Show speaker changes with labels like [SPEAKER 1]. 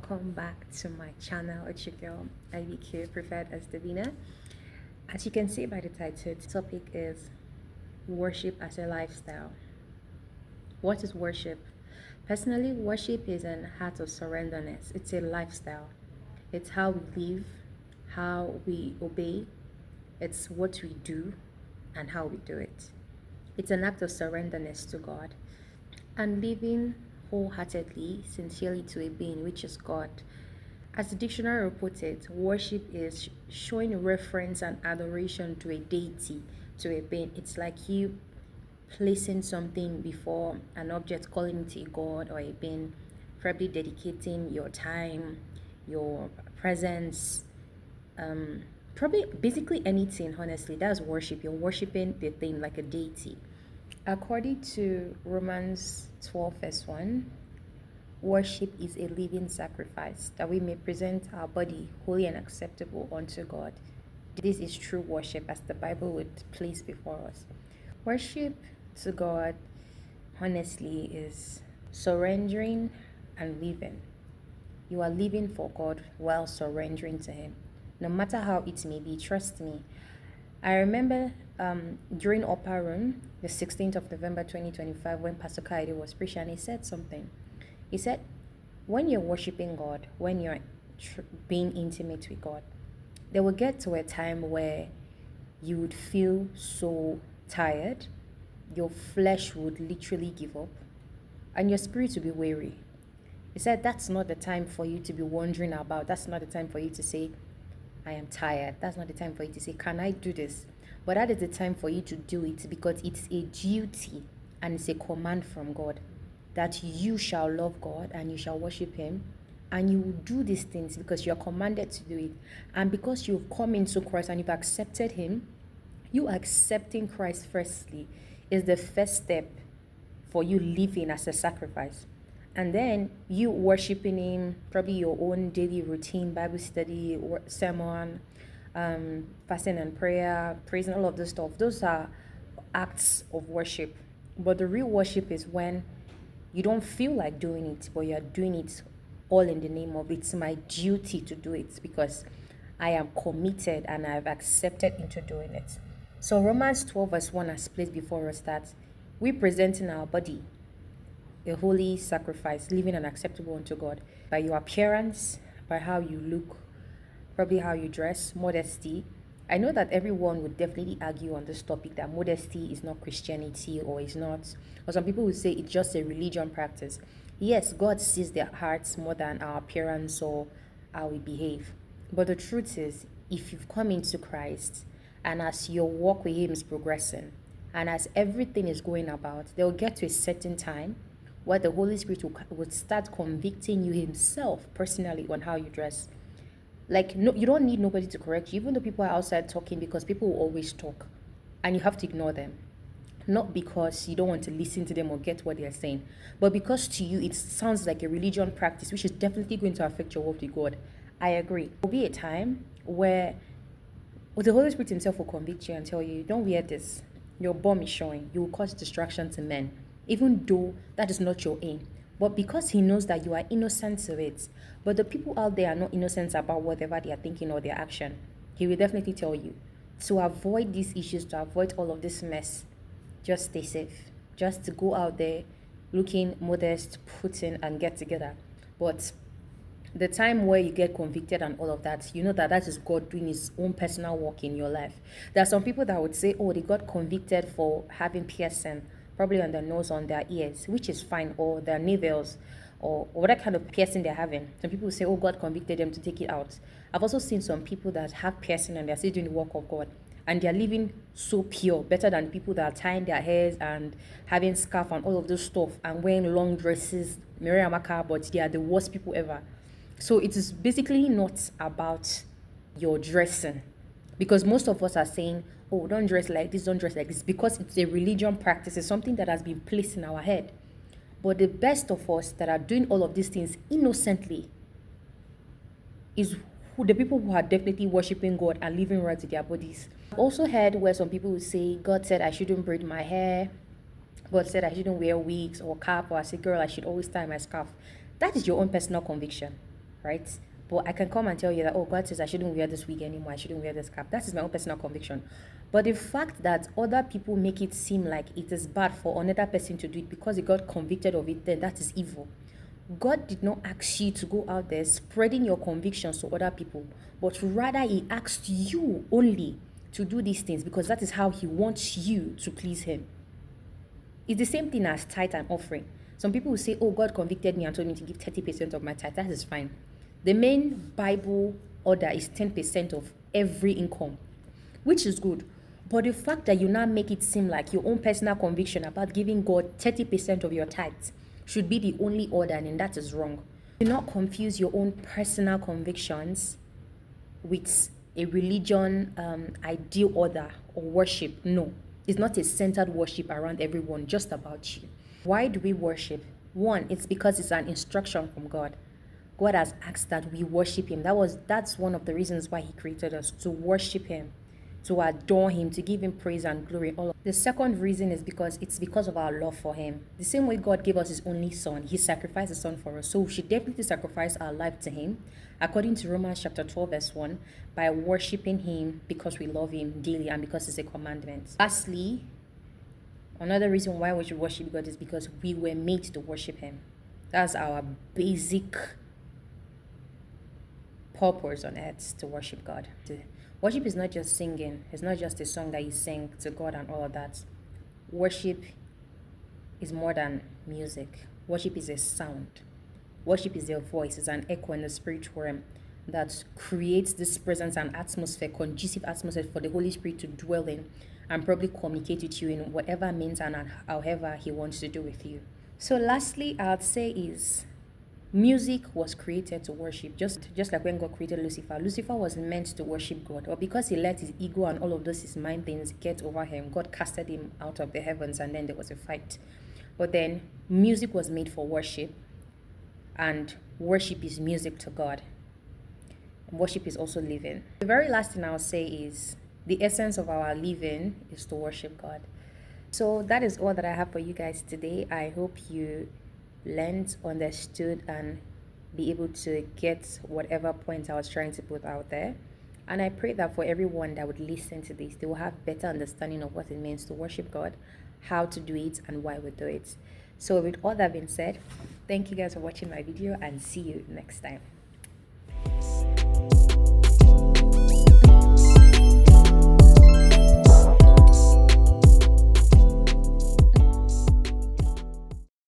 [SPEAKER 1] welcome back to my channel. It's your girl IBQ, preferred as Davina. As you can see by the title, the topic is worship as a lifestyle. What is worship? Personally, worship is an heart of surrenderness. It's a lifestyle. It's how we live, how we obey, it's what we do, and how we do it. It's an act of surrenderness to God and living wholeheartedly, sincerely to a being, which is God. As the dictionary puts it, worship is showing reference and adoration to a deity, to a being. It's like you placing something before an object, calling it a god or a being, probably dedicating your time, your presence, probably basically anything. Honestly, that's worship. You're worshiping the thing like a deity. According to Romans 12 verse 1, worship is a living sacrifice that we may present our body holy and acceptable unto God. This is true worship as the Bible would place before us. Worship to God, honestly, is surrendering and living. You are living for God while surrendering to Him. No matter how it may be, trust me. I remember during Upper Room, the 16th of November 2025, when Pastor Kaide was preaching, he said something. He said, when you're worshiping God, when you're being intimate with God, there will get to a time where you would feel so tired, your flesh would literally give up, and your spirit will be weary. He said that's not the time for you to be wondering about. That's not the time for you to say, I am tired. That's not the time for you to say, can I do this? But that is the time for you to do it, because it's a duty and it's a command from God that you shall love God and you shall worship Him, and you will do these things because you're commanded to do it. And because you've come into Christ and you've accepted Him, you accepting Christ firstly is the first step for you living as a sacrifice. And then you worshiping Him, probably your own daily routine, Bible study, sermon, fasting and prayer, praising, all of this stuff. Those are acts of worship. But the real worship is when you don't feel like doing it, but you're doing it all in the name of it's my duty to do it because I am committed and I've accepted into doing it. So Romans 12 verse 1 has placed before us that we present in our body a holy sacrifice, living and acceptable unto God, by your appearance, by how you look, probably how you dress, modesty. I know that everyone would definitely argue on this topic that modesty is not Christianity or some people would say it's just a religion practice. Yes, God sees their hearts more than our appearance or how we behave. But the truth is, if you've come into Christ and as your walk with Him is progressing and as everything is going about, they'll get to a certain time where the Holy Spirit would start convicting you Himself personally on how you dress. Like, no, you don't need nobody to correct you, even though people are outside talking, because people will always talk and you have to ignore them. Not because you don't want to listen to them or get what they're saying, but because to you it sounds like a religion practice, which is definitely going to affect your walk with God. I agree. There will be a time where the Holy Spirit Himself will convict you and tell you, don't wear this. Your bum is showing. You will cause distraction to men, even though that is not your aim. But because He knows that you are innocent of it, but the people out there are not innocent about whatever they are thinking or their action, He will definitely tell you to avoid these issues, to avoid all of this mess. Just stay safe. Just to go out there looking modest, put in, and get together. But the time where you get convicted and all of that, you know that is God doing His own personal work in your life. There are some people that would say, oh, they got convicted for having piercing, probably on their nose, on their ears, which is fine, or their nails, or whatever kind of piercing they're having. Some people say, oh, God convicted them to take it out. I've also seen some people that have piercing and they're still doing the work of God, and they're living so pure, better than people that are tying their hairs and having scarf and all of this stuff and wearing long dresses, Miriam Amaka, but they are the worst people ever. So it is basically not about your dressing, because most of us are saying, oh, don't dress like this, don't dress like this, because it's a religion practice. It's something that has been placed in our head. But the best of us that are doing all of these things innocently is the people who are definitely worshiping God and living right with their bodies. I've also heard where some people would say, God said I shouldn't braid my hair, God said I shouldn't wear wigs or cap, or I say, girl, I should always tie my scarf. That is your own personal conviction. right? But I can come and tell you that, oh, God says I shouldn't wear this wig anymore, I shouldn't wear this cap. That is my own personal conviction. But the fact that other people make it seem like it is bad for another person to do it because he got convicted of it, then that is evil. God did not ask you to go out there spreading your convictions to other people, but rather He asked you only to do these things because that is how He wants you to please Him. It's the same thing as tithe and offering. Some people will say, oh, God convicted me and told me to give 30% of my tithe. That is fine. The main Bible order is 10% of every income, which is good. But the fact that you now make it seem like your own personal conviction about giving God 30% of your tithes should be the only order, and that is wrong. Do not confuse your own personal convictions with a religion ideal order or worship. No, it's not a centered worship around everyone, just about you. Why do we worship? One, it's because it's an instruction from God. God has asked that we worship Him. That's one of the reasons why He created us, to worship Him, to adore Him, to give Him praise and glory. The second reason is because it's because of our love for Him. The same way God gave us His only Son, He sacrificed His Son for us. So we should definitely sacrifice our life to Him, according to Romans chapter 12 verse 1, by worshiping Him because we love Him daily and because it's a commandment. Lastly, another reason why we should worship God is because we were made to worship Him. That's our basic purpose on earth, to worship God. Worship is not just singing. It's not just a song that you sing to God and all of that. Worship is more than music. Worship is a sound. Worship is your voice. It's an echo in the spiritual realm that creates this presence and atmosphere, conducive atmosphere for the Holy Spirit to dwell in and probably communicate with you in whatever means and however He wants to do with you. So lastly, I'd say is music was created to worship, just like when God created Lucifer. Lucifer was meant to worship God, but because he let his ego and all of those his mind things get over him, God casted him out of the heavens, and then there was a fight. But then music was made for worship, and worship is music to God. And worship is also living. The very last thing I'll say is the essence of our living is to worship God. So that is all that I have for you guys today. I hope you learned, understood, and be able to get whatever point I was trying to put out there. And I pray that for everyone that would listen to this, they will have better understanding of what it means to worship God, how to do it, and why we do it. So with all that being said, thank you guys for watching my video, and see you next time.